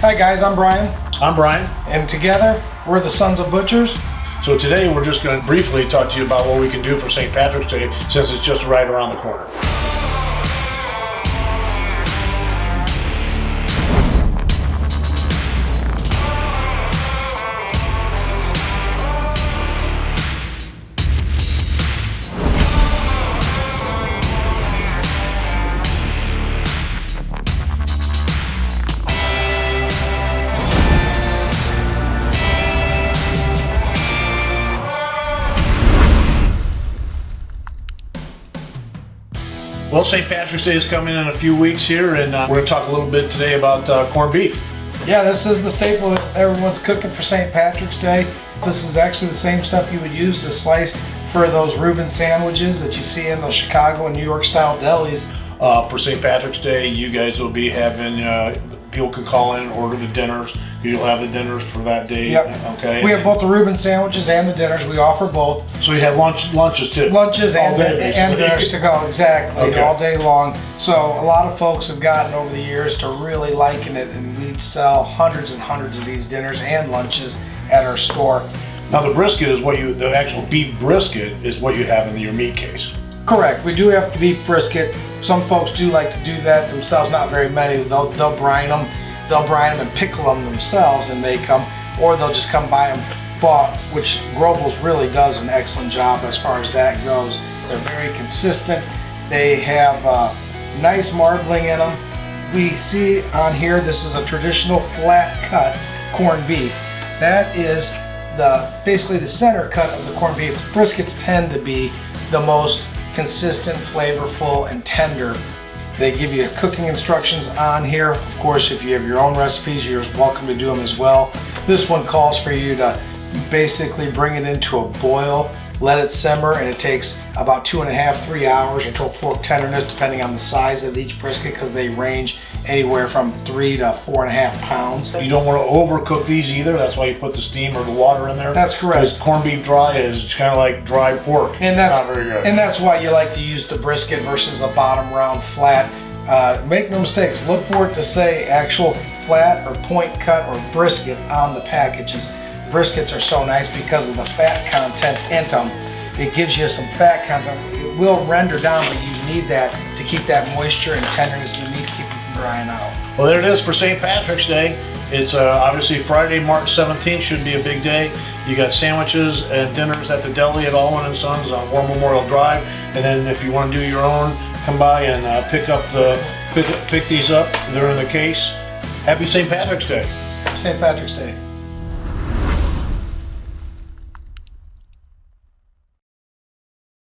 Hi guys, I'm Brian. I'm Brian. And together, we're the Sons of Butchers. So today we're just going to briefly talk to you about what we can do for St. Patrick's Day, since it's just right around the corner. Well, St. Patrick's Day is coming in a few weeks here, and we're going to talk a little bit today about corned beef. Yeah, this is the staple that everyone's cooking for St. Patrick's Day. This is actually the same stuff you would use to slice for those Reuben sandwiches that you see in those Chicago and New York style delis. For St. Patrick's Day, you guys will be having, people can call in and order the dinners, because you'll have the dinners for that day. Yep. Okay. We have both the Reuben sandwiches and the dinners. We offer both. So you have lunches too? Lunches and dinners to go, exactly, okay. All day long. So a lot of folks have gotten over the years to really liking it, and we sell hundreds and hundreds of these dinners and lunches at our store. Now the brisket is the actual beef brisket is what you have in your meat case. Correct. We do have the beef brisket. Some folks do like to do that themselves. Not very many. They'll brine them. They'll brine them and pickle them themselves and make them, or they'll just come buy them bought, which Grobles really does an excellent job as far as that goes. They're very consistent. They have nice marbling in them. We see on here, this is a traditional flat cut corned beef. That is basically the center cut of the corned beef. Briskets tend to be the most consistent, flavorful, and tender. They give you cooking instructions on here. Of course, if you have your own recipes, you're welcome to do them as well. This one calls for you to basically bring it into a boil, let it simmer, and it takes about 2.5 to 3 hours until fork tenderness, depending on the size of each brisket, because they range anywhere from 3 to 4.5 pounds. You don't want to overcook these either. That's why you put the steam or the water in there. That's correct. Because corned beef dry is kind of like dry pork. And that's not very good. And that's why you like to use the brisket versus a bottom round flat. Make no mistakes. Look for it to say actual flat or point cut or brisket on the packages. Briskets are so nice because of the fat content in them. It gives you some fat content. It will render down, but you need that to keep that moisture and tenderness in the meat to keep it from drying out. Well, there it is for St. Patrick's Day. It's obviously Friday, March 17th, should be a big day. You got sandwiches and dinners at the deli at Alwan & Sons on War Memorial Drive. And then if you want to do your own, come by and pick these up. They're in the case. Happy St. Patrick's Day. St. Patrick's Day.